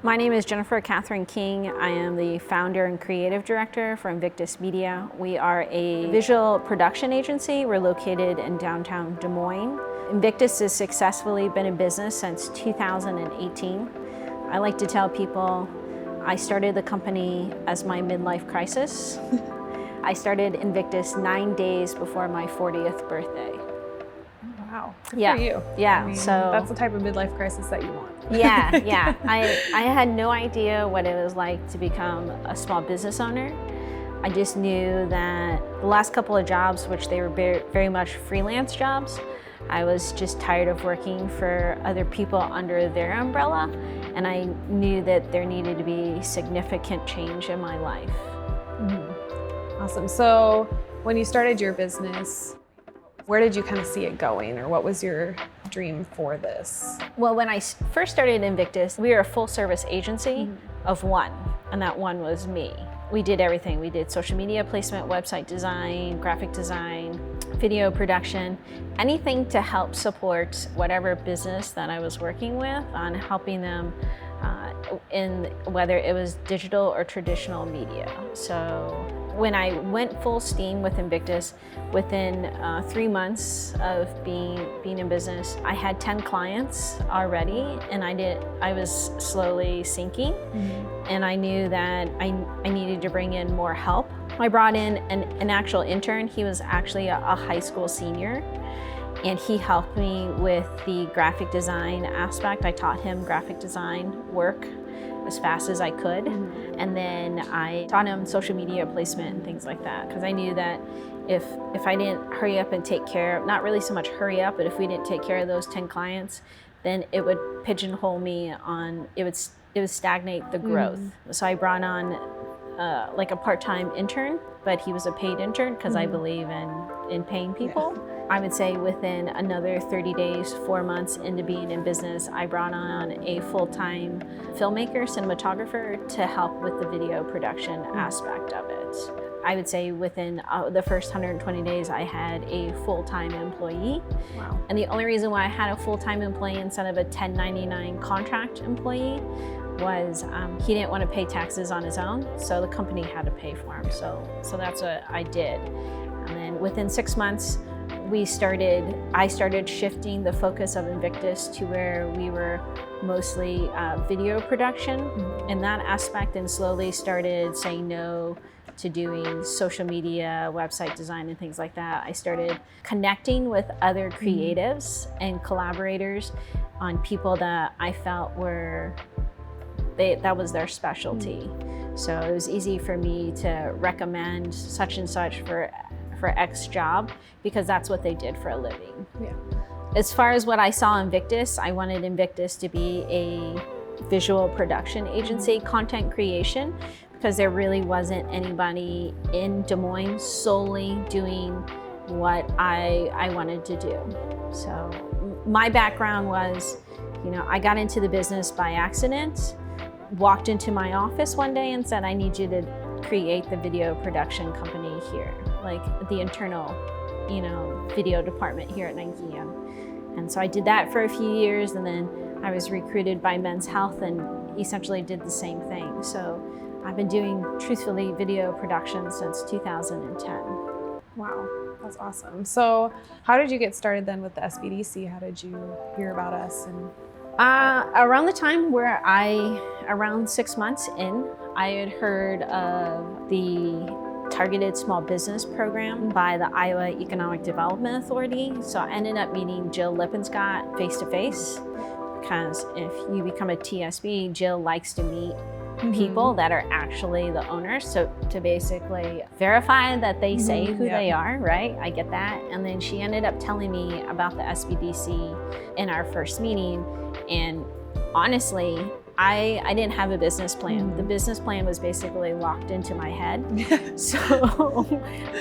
My name is Jennifer Catherine King. I am the founder and creative director for Invictus Media. We are a visual production agency. We're located in downtown Des Moines. Invictus has successfully been in business since 2018. I like to tell people I started the company as my midlife crisis. I started Invictus 9 days before my 40th birthday. Wow, good Yeah. for you. Yeah, I mean, so that's the type of midlife crisis that you want. Yeah. I had no idea what it was like to become a small business owner. I just knew that the last couple of jobs, which they were very much freelance jobs, I was just tired of working for other people under their umbrella, and I knew that there needed to be significant change in my life. Mm-hmm. Awesome. So when you started your business, where did you kind of see it going, or what was your dream for this? Well, when I first started Invictus, we were a full service agency of one, and that one was me. We did everything. We did social media placement, website design, graphic design, video production, anything to help support whatever business that I was working with on helping them in whether it was digital or traditional media. So when I went full steam with Invictus, within 3 months of being in business, I had 10 clients already, and I was slowly sinking. And I knew that I needed to bring in more help. I brought in an actual intern. He was actually a high school senior, and he helped me with the graphic design aspect. I taught him graphic design work as fast as I could. And then I taught him social media placement and things like that, because I knew that if I didn't hurry up and take care of, not really so much hurry up, but if we didn't take care of those 10 clients, then it would pigeonhole me on, it would stagnate the growth. So I brought on like a part-time intern, but he was a paid intern because I believe in paying people. Yeah. I would say within another 30 days, 4 months into being in business, I brought on a full-time filmmaker, cinematographer to help with the video production aspect of it. I would say within the first 120 days, I had a full-time employee. Wow. And the only reason why I had a full-time employee instead of a 1099 contract employee was he didn't want to pay taxes on his own, so the company had to pay for him. So that's what I did. And then within 6 months, I started shifting the focus of Invictus to where we were mostly video production in that aspect, and slowly started saying no to doing social media, website design, and things like that. I started connecting with other creatives and collaborators on people that I felt that was their specialty. So it was easy for me to recommend such and such for X job, because that's what they did for a living. Yeah. As far as what I saw in Invictus, I wanted Invictus to be a visual production agency, content creation, because there really wasn't anybody in Des Moines solely doing what I wanted to do. So my background was, I got into the business by accident, walked into my office one day and said, I need you to create the video production company here, like the internal, video department here at Nike. And so I did that for a few years, and then I was recruited by Men's Health and essentially did the same thing. So I've been doing, truthfully, video production since 2010. Wow, that's awesome. So how did you get started then with the SBDC? How did you hear about us? And around the time where around 6 months in, I had heard of the Targeted Small Business Program by the Iowa Economic Development Authority. So I ended up meeting Jill Lippenscott face-to-face, because if you become a TSB, Jill likes to meet people that are actually the owners, so to basically verify that they say who they are, right? I get that. And then she ended up telling me about the SBDC in our first meeting, and honestly, I didn't have a business plan. The business plan was basically locked into my head. So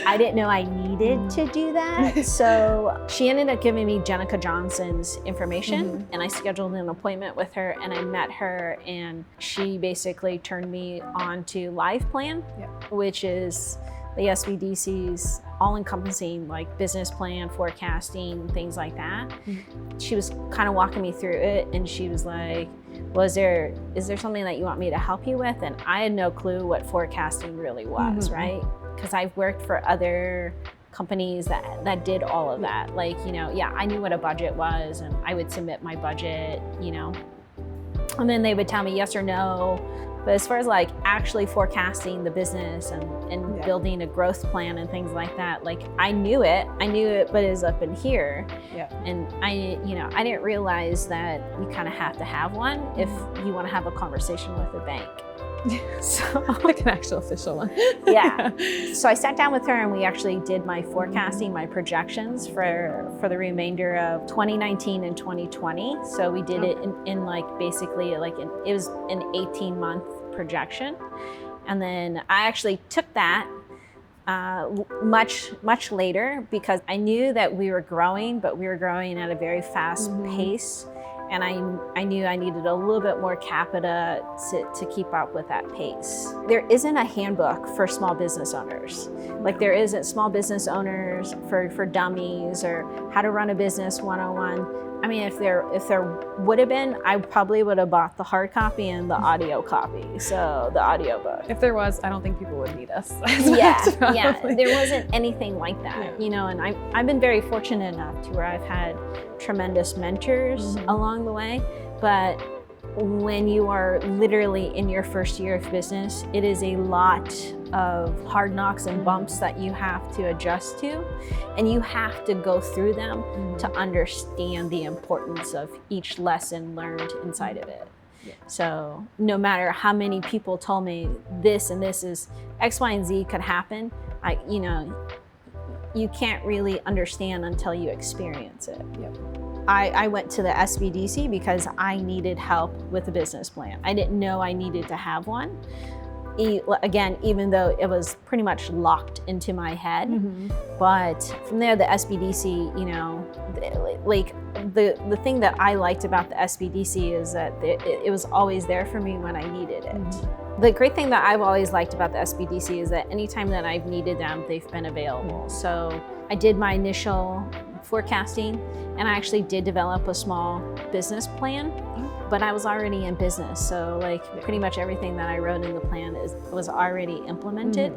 I didn't know I needed to do that. So she ended up giving me Jenica Johnson's information, and I scheduled an appointment with her, and I met her, and she basically turned me on to Live Plan, which is the SBDCs, all encompassing like business plan, forecasting, things like that. She was kind of walking me through it, and she was like, well, is there something that you want me to help you with? And I had no clue what forecasting really was, right? Because I've worked for other companies that did all of that. Like, you know, yeah, I knew what a budget was, and I would submit my budget, you know, and then they would tell me yes or no. But as far as like actually forecasting the business and building a growth plan and things like that, like I knew it, but it was up in here. And I didn't realize that you kind of have to have one if you want to have a conversation with a bank. So like an actual official one. Yeah. So I sat down with her, and we actually did my forecasting, my projections for the remainder of 2019 and 2020. So we did it in like basically like it was an 18-month projection. And then I actually took that much later, because I knew that we were growing, but we were growing at a very fast pace. And I knew I needed a little bit more capita to keep up with that pace. There isn't a handbook for small business owners. Like there isn't small business owners for dummies or how to run a business 101. I mean, if there would have been, I probably would have bought the hard copy and the audio copy. So the audio book. If there was, I don't think people would need us. Yeah. There wasn't anything like that, you know, and I've been very fortunate enough to where I've had tremendous mentors along the way. But when you are literally in your first year of business, it is a lot of hard knocks and bumps that you have to adjust to, and you have to go through them to understand the importance of each lesson learned inside of it. So no matter how many people told me this and this is X, Y, and Z could happen, you can't really understand until you experience it. I went to the SBDC because I needed help with a business plan. I didn't know I needed to have one. Again, even though it was pretty much locked into my head. But from there, the SBDC, you know, like the thing that I liked about the SBDC is that it was always there for me when I needed it. The great thing that I've always liked about the SBDC is that anytime that I've needed them, they've been available. So I did my initial forecasting, and I actually did develop a small business plan, but I was already in business. So like pretty much everything that I wrote in the plan was already implemented.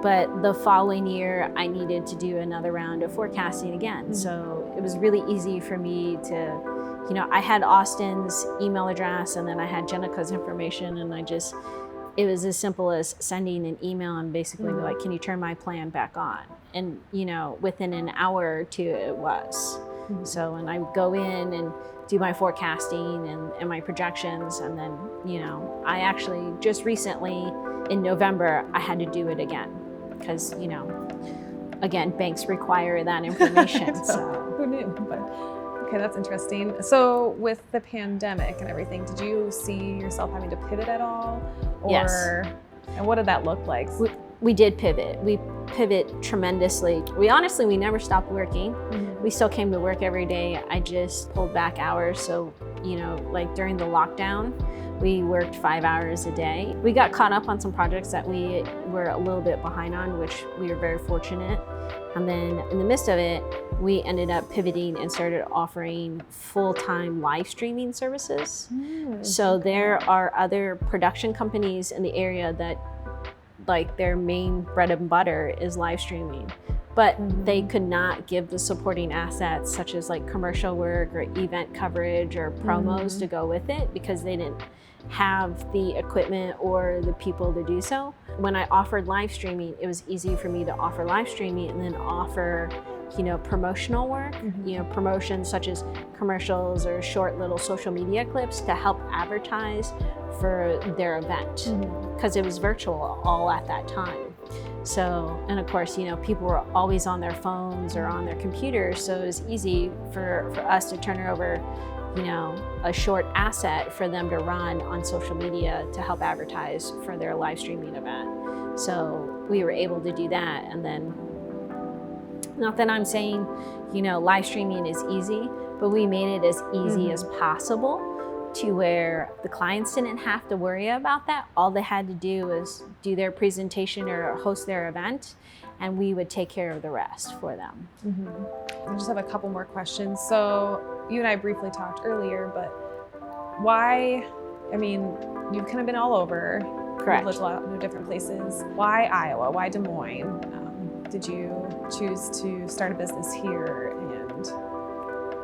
But the following year, I needed to do another round of forecasting again. So it was really easy for me to, you know, I had Austin's email address, and then I had Jenica's information, and it was as simple as sending an email and basically be like, can you turn my plan back on? And, you know, within an hour or two, it was. So when I go in and do my forecasting and my projections, and then, you know, I actually just recently in November, I had to do it again because, you know, again, banks require that information. So who knew? But okay, that's interesting. So with the pandemic and everything, did you see yourself having to pivot at all? Yes. And what did that look like? We did pivot. We pivot tremendously. We never stopped working. We still came to work every day. I just pulled back hours. So, you know, like during the lockdown, we worked 5 hours a day. We got caught up on some projects that we were a little bit behind on, which we were very fortunate. And then in the midst of it, we ended up pivoting and started offering full-time live streaming services. So there are other production companies in the area that like their main bread and butter is live streaming, but they could not give the supporting assets such as like commercial work or event coverage or promos to go with it because they didn't have the equipment or the people to do so. When I offered live streaming, it was easy for me to offer live streaming and then offer, you know, promotional work, you know, promotions such as commercials or short little social media clips to help advertise for their event because it was virtual all at that time. So, and of course, you know, people were always on their phones or on their computers, so it was easy for us to turn over, you know, a short asset for them to run on social media to help advertise for their live streaming event. So we were able to do that. And then, not that I'm saying, you know, live streaming is easy, but we made it as easy as possible to where the clients didn't have to worry about that. All they had to do was do their presentation or host their event, and we would take care of the rest for them. I just have a couple more questions. So you and I briefly talked earlier, but why, I mean, you've kind of been all over. Correct. You've lived a lot of different places. Why Iowa? Why Des Moines? Did you choose to start a business here and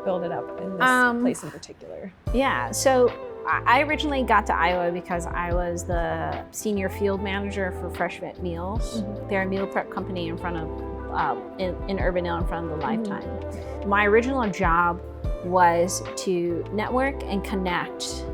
build it up in this place in particular? Yeah, so I originally got to Iowa because I was the senior field manager for Fresh Fit Meals. They're a meal prep company in front of, in Urbandale in front of the Lifetime. My original job was to network and connect,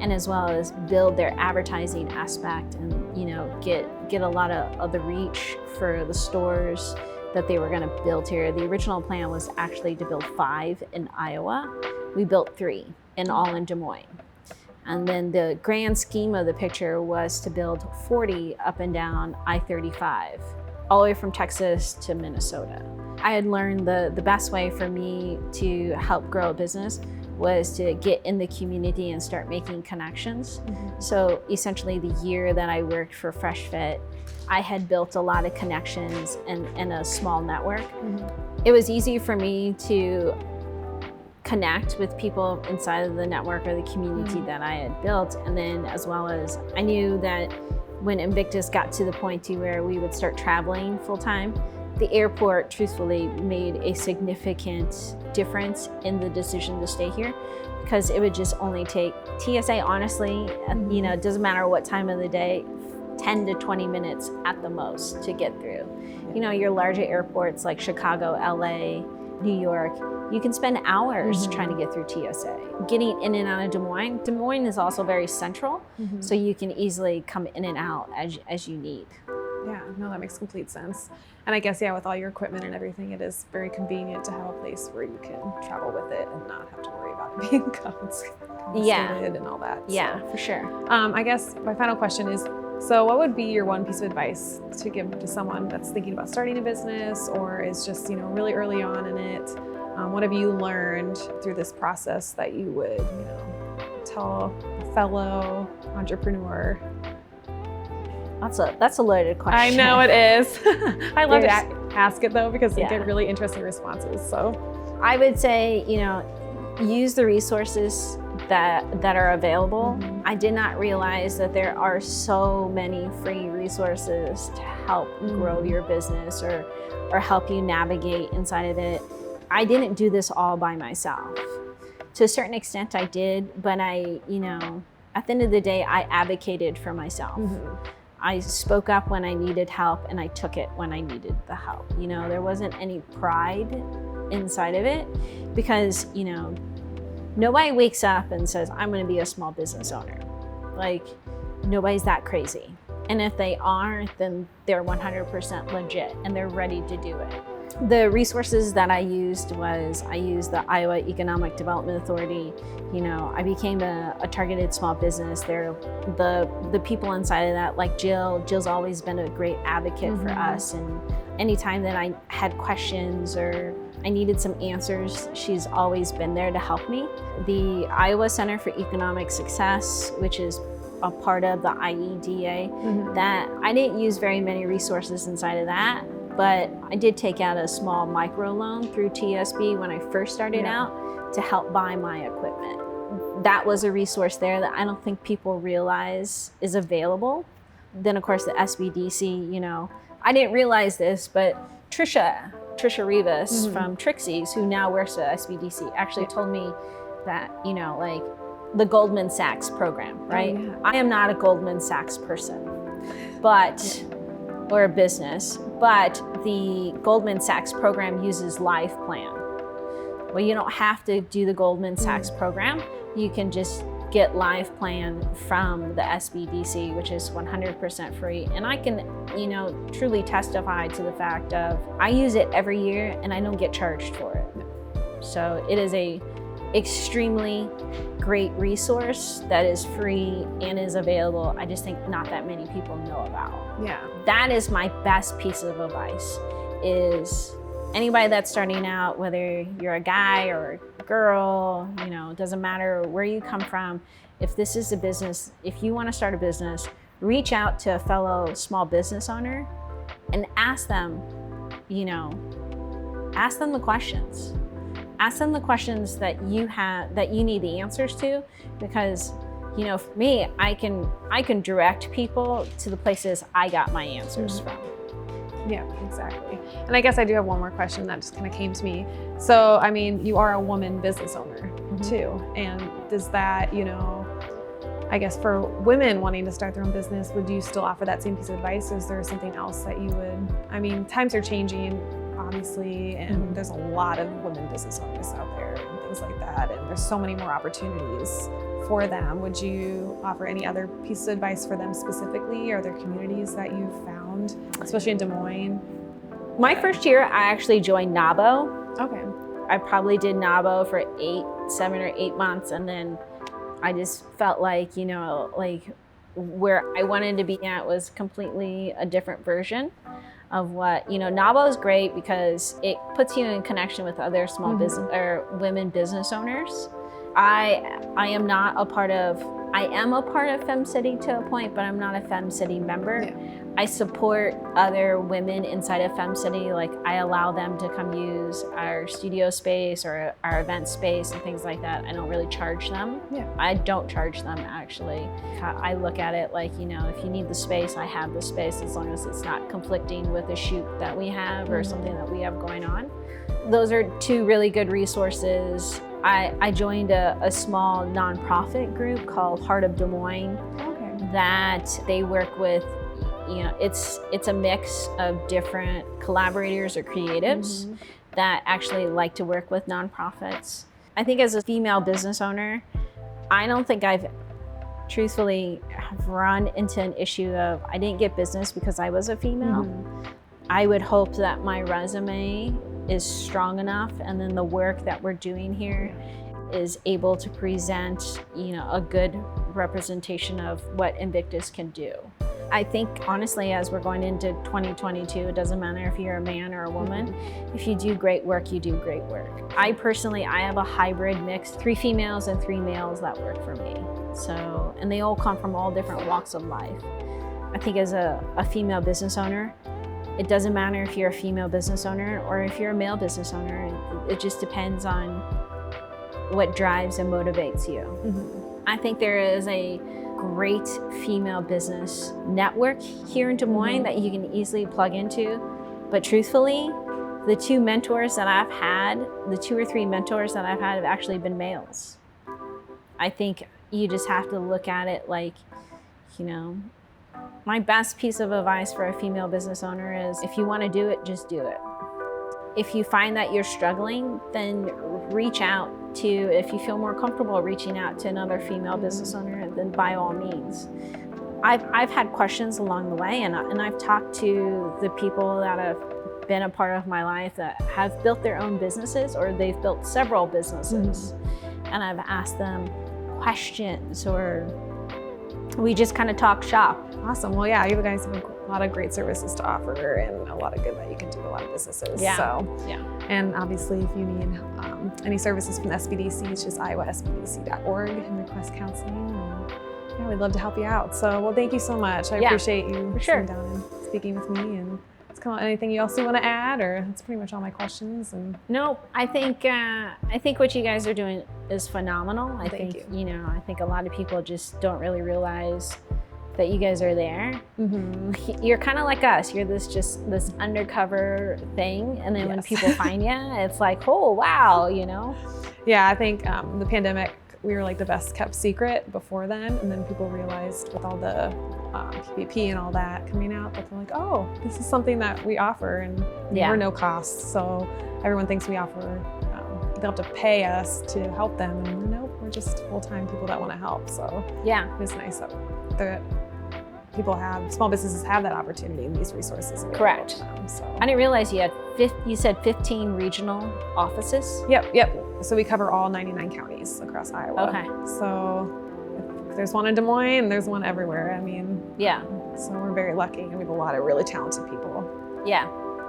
and as well as build their advertising aspect and, you know, get a lot of the reach for the stores that they were gonna build here. The original plan was actually to build 5 in Iowa. We built 3, and all in Des Moines. And then the grand scheme of the picture was to build 40 up and down I-35, all the way from Texas to Minnesota. I had learned the best way for me to help grow a business was to get in the community and start making connections. So essentially the year that I worked for Fresh Fit, I had built a lot of connections and a small network. It was easy for me to connect with people inside of the network or the community that I had built. And then as well as I knew that when Invictus got to the point to where we would start traveling full time, the airport truthfully made a significant difference in the decision to stay here, because it would just only take TSA, honestly, you know, it doesn't matter what time of the day, 10 to 20 minutes at the most to get through. You know, your larger airports like Chicago, LA, New York, you can spend hours trying to get through TSA. Getting in and out of Des Moines is also very central, so you can easily come in and out as you need. Yeah, no, that makes complete sense. And I guess, yeah, with all your equipment and everything, it is very convenient to have a place where you can travel with it and not have to worry about it being confiscated and all that. Yeah, so, for sure. I guess my final question is, so what would be your one piece of advice to give to someone that's thinking about starting a business or is just, you know, really early on in it? What have you learned through this process that you would, you know, tell a fellow entrepreneur? That's a loaded question. I know it is. I love to ask it though, because I get really interesting responses. So I would say, you know, use the resources that are available. I did not realize that there are so many free resources to help grow your business or help you navigate inside of it. I didn't do this all by myself. To a certain extent I did, but I, you know, at the end of the day, I advocated for myself. I spoke up when I needed help and I took it when I needed the help. You know, there wasn't any pride inside of it because, you know, nobody wakes up and says, I'm gonna be a small business owner. Like, nobody's that crazy. And if they are, then they're 100% legit and they're ready to do it. The resources that I used was, I used the Iowa Economic Development Authority. You know, I became a targeted small business. They're the people inside of that, like Jill's always been a great advocate for us. And anytime that I had questions or I needed some answers, she's always been there to help me. The Iowa Center for Economic Success, which is a part of the IEDA, that I didn't use very many resources inside of that, but I did take out a small micro loan through TSB when I first started out to help buy my equipment. That was a resource there that I don't think people realize is available. Then of course the SBDC, you know, I didn't realize this, but Trisha Rivas from Trixie's, who now works at SBDC, actually told me that, you know, like the Goldman Sachs program, right? I am not a Goldman Sachs person, but, or a business, but the Goldman Sachs program uses Life Plan. Well, you don't have to do the Goldman Sachs program. You can just get Life Plan from the SBDC, which is 100% free. And I can, you know, truly testify to the fact of I use it every year and I don't get charged for it. So it is a extremely great resource that is free and is available. I just think not that many people know about. Yeah. That is my best piece of advice, is Anybody that's starting out, whether you're a guy or a girl, it doesn't matter where you come from. If this is a business, if you want to start a business, reach out to a fellow small business owner and ask them the questions. Ask them the questions that you need the answers to, because for me, I can direct people to the places I got my answers from. Yeah, exactly. And I guess I do have one more question that just kind of came to me. So, I mean, you are a woman business owner too. And does that, I guess for women wanting to start their own business, would you still offer that same piece of advice? Or is there something else that you would, I mean, times are changing, obviously, and there's a lot of women business owners out there and things like that. And there's so many more opportunities for them. Would you offer any other piece of advice for them specifically? Are there communities that you've found, especially in Des Moines? My first year, I actually joined NABO. Okay. I probably did NABO for 7 or 8 months, and then I just felt like, where I wanted to be at was completely a different version of what, NABO is great because it puts you in connection with other small business or women business owners. I am a part of FemCity to a point, but I'm not a FemCity member. Yeah. I support other women inside of FemCity. Like, I allow them to come use our studio space or our event space and things like that. I don't really charge them. Yeah. I don't charge them, actually. I look at it like, if you need the space, I have the space, as long as it's not conflicting with a shoot that we have or something that we have going on. Those are two really good resources. I joined a small nonprofit group called Heart of Des Moines. Okay. That they work with, it's a mix of different collaborators or creatives that actually like to work with nonprofits. I think as a female business owner, I don't think I've truthfully have run into an issue of I didn't get business because I was a female. I would hope that my resume is strong enough, and then the work that we're doing here is able to present, a good representation of what Invictus can do. I think, honestly, as we're going into 2022, it doesn't matter if you're a man or a woman. If you do great work, you do great work. I have a hybrid mix, 3 females and 3 males that work for me. So, and they all come from all different walks of life. I think as a female business owner, it doesn't matter if you're a female business owner or if you're a male business owner. It just depends on what drives and motivates you. I think there is a great female business network here in Des Moines that you can easily plug into. But truthfully, the 2 mentors that I've had, the 2 or 3 mentors that I've had have actually been males. I think you just have to look at it like, my best piece of advice for a female business owner is if you want to do it, just do it. If you find that you're struggling, then reach out to, if you feel more comfortable reaching out to another female business owner, then by all means. I've had questions along the way, and I've talked to the people that have been a part of my life that have built their own businesses, or they've built several businesses. And I've asked them questions, or we just kind of talk shop. Awesome. Well, yeah, you guys have a lot of great services to offer and a lot of good that you can do to a lot of businesses. Yeah. So, yeah. And obviously, if you need any services from the SBDC, it's just iowasbdc.org and request counseling. And, yeah, we'd love to help you out. So, well, thank you so much. I appreciate you sitting down and speaking with me. And it's kind of anything else you want to add, or that's pretty much all my questions. And no, I think what you guys are doing is phenomenal. I think a lot of people just don't really realize that you guys are there. You're kind of like us. You're this undercover thing, and then when people find you, it's like, oh wow, Yeah, I think the pandemic, we were like the best kept secret before then, and then people realized with all the PPP and all that coming out that they're like, oh, this is something that we offer, and we're no cost. So everyone thinks we offer. They'll have to pay us to help them, and nope, we're just full-time people that want to help. So yeah, it's nice that small businesses have that opportunity and these resources. Correct. So. I didn't realize you said 15 regional offices? Yep. So we cover all 99 counties across Iowa. Okay. So if there's one in Des Moines, there's one everywhere. I mean, yeah. So we're very lucky, and we have a lot of really talented people. Yeah.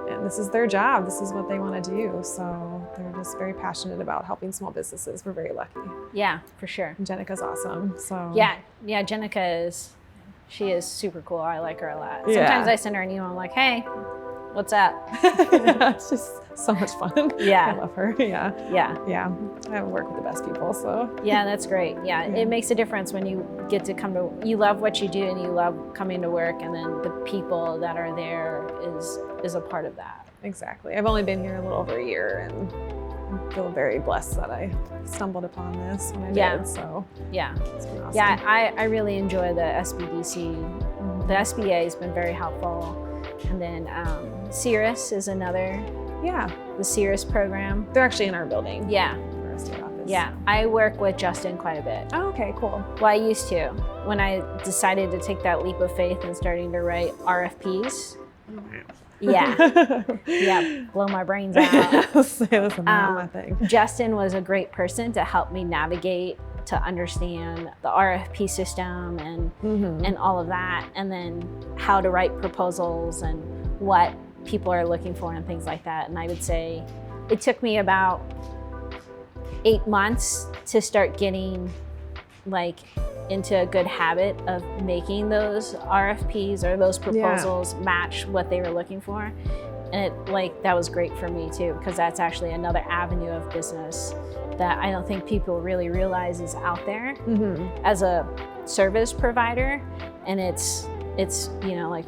and this is their job. This is what they want to do. So they're just very passionate about helping small businesses. We're very lucky. Yeah, for sure. And Jenica's awesome. So Yeah, Jenica she is super cool. I like her a lot. Yeah. Sometimes I send her an email, I'm like, hey, what's up? it's just so much fun. Yeah. I love her. Yeah. Yeah. I work with the best people, so. Yeah, that's great. Yeah, it makes a difference when you get to you love what you do and you love coming to work, and then the people that are there is a part of that. Exactly. I've only been here a little over a year, and I feel very blessed that I stumbled upon this when I did. So yeah, it's been awesome. Yeah, I really enjoy the SBDC. The SBA has been very helpful, and then Cirrus is another. Yeah, the Cirrus program. They're actually in our building. Yeah. Our state office. Yeah, I work with Justin quite a bit. Oh, okay, cool. Well, I used to. When I decided to take that leap of faith and starting to write RFPs. Yeah. Yeah, blow my brains out. That's not my thing. Justin was a great person to help me navigate, to understand the RFP system and all of that, and then how to write proposals and what people are looking for and things like that. And I would say it took me about 8 months to start getting into a good habit of making those RFPs or those proposals match what they were looking for. And that was great for me too, because that's actually another avenue of business that I don't think people really realize is out there as a service provider. And it's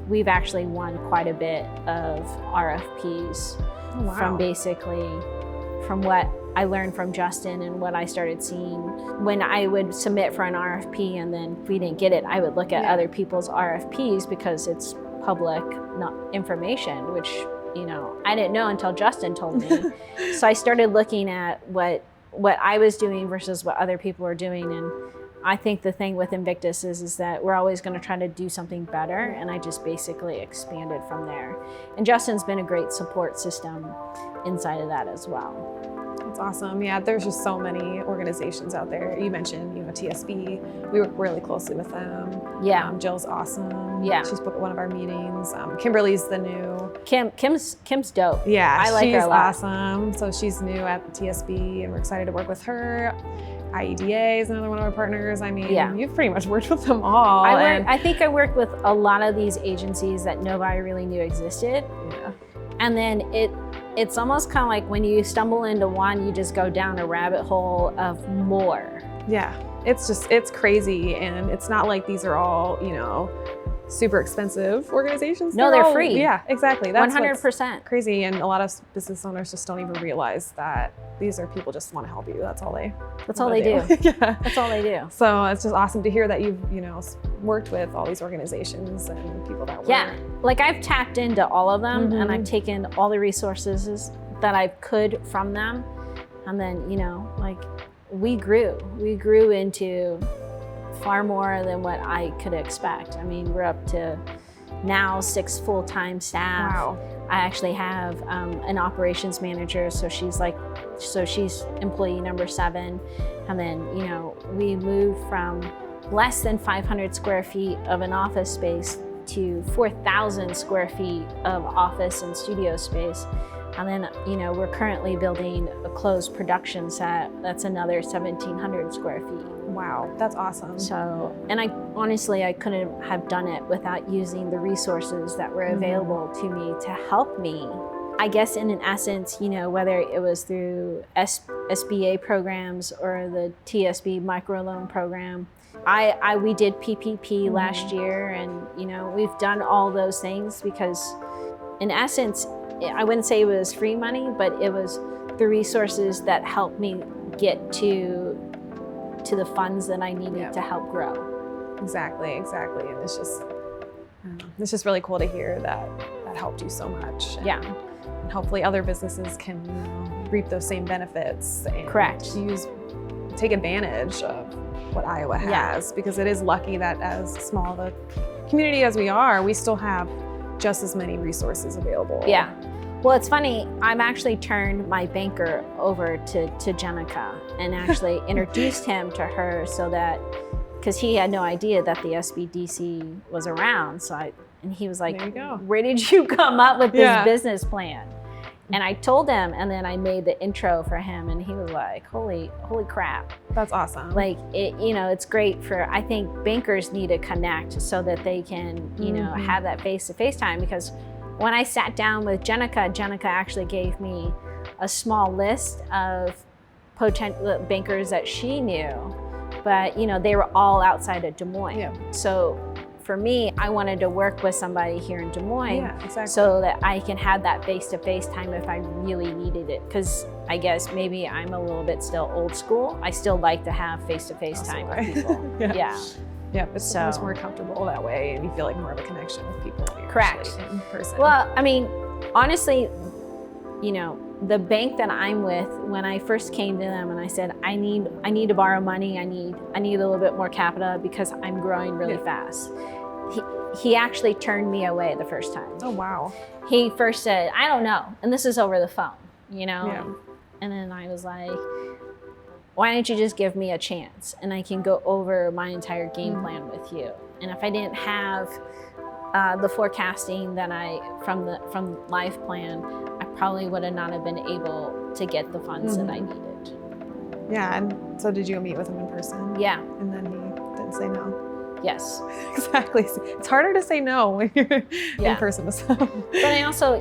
we've actually won quite a bit of RFPs from what I learned from Justin and what I started seeing. When I would submit for an RFP and then if we didn't get it, I would look at other people's RFPs because it's public information, which I didn't know until Justin told me. So I started looking at what I was doing versus what other people were doing. And I think the thing with Invictus is that we're always going to try to do something better, and I just basically expanded from there. And Justin's been a great support system inside of that as well. That's awesome. Yeah, there's just so many organizations out there. You mentioned, TSB. We work really closely with them. Yeah. Jill's awesome. Yeah. She's booked one of our meetings. Kimberly's the new. Kim's dope. Yeah, I like her a lot. She's awesome. So she's new at the TSB, and we're excited to work with her. IEDA is another one of our partners. I mean, you've pretty much worked with them all. I think I worked with a lot of these agencies that nobody really knew existed. Yeah. And then it's almost kind of like when you stumble into one, you just go down a rabbit hole of more. Yeah, it's crazy. And it's not like these are all, super expensive organizations. No, they're free. Yeah, exactly. That's 100% crazy. And a lot of business owners just don't even realize that these are people just want to help you. That's all they do. Yeah. That's all they do. So it's just awesome to hear that you've, worked with all these organizations and people that work. I've tapped into all of them and I've taken all the resources that I could from them. And then, we grew into far more than what I could expect. I mean, we're up to now 6 full-time staff. Wow. I actually have an operations manager, so she's employee number 7. And then, we moved from less than 500 square feet of an office space to 4,000 square feet of office and studio space. And then, we're currently building a closed production set that's another 1,700 square feet. Wow, that's awesome. So, and I couldn't have done it without using the resources that were available to me to help me. I guess in an essence, whether it was through SBA programs or the TSB microloan program, we did PPP last year, and we've done all those things because in essence, I wouldn't say it was free money, but it was the resources that helped me get to the funds that I needed to help grow. Exactly. And it's just really cool to hear that helped you so much. And hopefully other businesses can reap those same benefits and take advantage of what Iowa has, because it is lucky that as small of a community as we are, we still have just as many resources available. Yeah. Well, it's funny, I've actually turned my banker over to Jenica and actually introduced him to her so that, because he had no idea that the SBDC was around. So And he was like, There you go. where did you come up with this Yeah. business plan? And I told him, and then I made the intro for him, and he was like, holy crap. That's awesome. Like, it's great for, I think bankers need to connect so that they can, have that face-to-face time. Because when I sat down with Jenica actually gave me a small list of potential bankers that she knew, but they were all outside of Des Moines. Yeah. So for me, I wanted to work with somebody here in Des Moines, Yeah, exactly. so that I can have that face-to-face time if I really needed it. Because I guess maybe I'm a little bit still old school. I still like to have face-to-face time with people. Yeah. Yeah, it's So- almost more comfortable that way, and you feel like more of a connection with people when you're Correct. actually in person. Well, I mean, honestly, the bank that I'm with, when I first came to them and I said, I need to borrow money, I need a little bit more capital because I'm growing really fast. He actually turned me away the first time. Oh, wow. He first said, I don't know. And this is over the phone, Yeah. And then I was like, why don't you just give me a chance and I can go over my entire game plan with you. And if I didn't have the forecasting that from Life Plan, I probably would have not have been able to get the funds that I needed. Yeah, and so did you go meet with him in person? Yeah, And then he didn't say no? yes. Exactly. It's harder to say no when you're Yeah. in person with someone. But I also,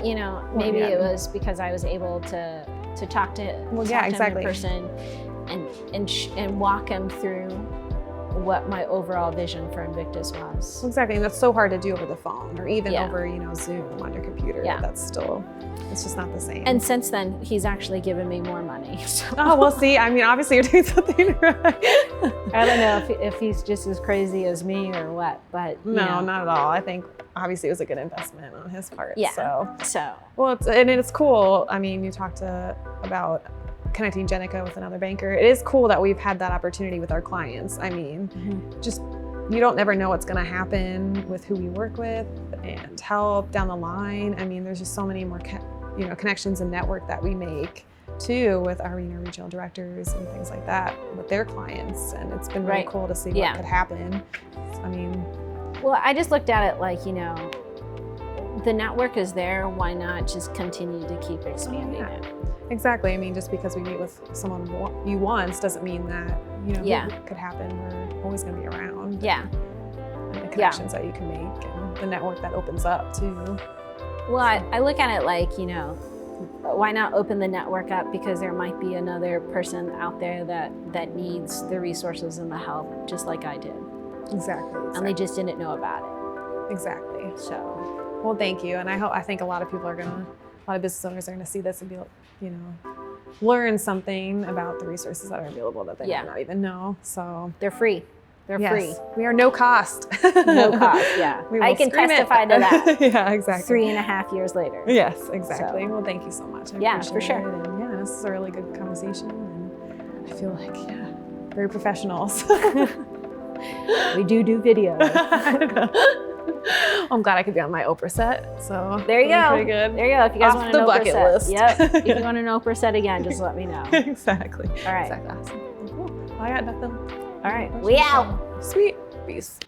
maybe yeah. it was because I was able to talk to, Well, talk yeah, to exactly. him in person and walk him through what my overall vision for Invictus was. Exactly, and that's so hard to do over the phone or even Yeah. over, Zoom on your computer. Yeah. That's still, it's just not the same. And since then, he's actually given me more money. So. oh, well, see, I mean, obviously you're doing something right. I don't know if he's just as crazy as me or what, but you No, know. not at all. I think obviously it was a good investment on his part. Yeah. So, well, it's cool. I mean, you talked about connecting Jenica with another banker. It is cool that we've had that opportunity with our clients. I mean, just you don't never know what's going to happen with who we work with and help down the line. I mean, there's just so many more connections and network that we make too with our regional directors and things like that with their clients, and it's been really Right. cool to see Yeah. what could happen. I mean, Well, I just looked at it like, the network is there. Why not just continue to keep expanding it? exactly. I mean, just because we meet with someone you once doesn't mean that Yeah. it could happen. We're always going to be around. Yeah. And the connections that you can make and the network that opens up too. Well, I look at it like, why not open the network up, because there might be another person out there that needs the resources and the help just like I did. Exactly. And they just didn't know about it. Exactly. So, Well, thank you. And I think a lot of people a lot of business owners are gonna see this and be, learn something about the resources that are available that they Yeah. might not even know. So they're free. They're free. we are no cost. No cost, yeah. We I will can scream it. testify to that. Yeah, exactly. 3.5 years later. Yes, exactly. So. Well, thank you so much. I Yeah, appreciate for sure. it. And yeah, this is a really good conversation, and I feel like very professionals. We do video. I'm glad I could be on my Oprah set. So There you feeling go. Pretty good. There you go. If you guys Off want the an Oprah bucket set. list. Yep. If you want an Oprah set again, just let me know. Exactly. All right. Exactly. Awesome. Cool. Well, I got nothing. All right. We out. Sweet. Peace.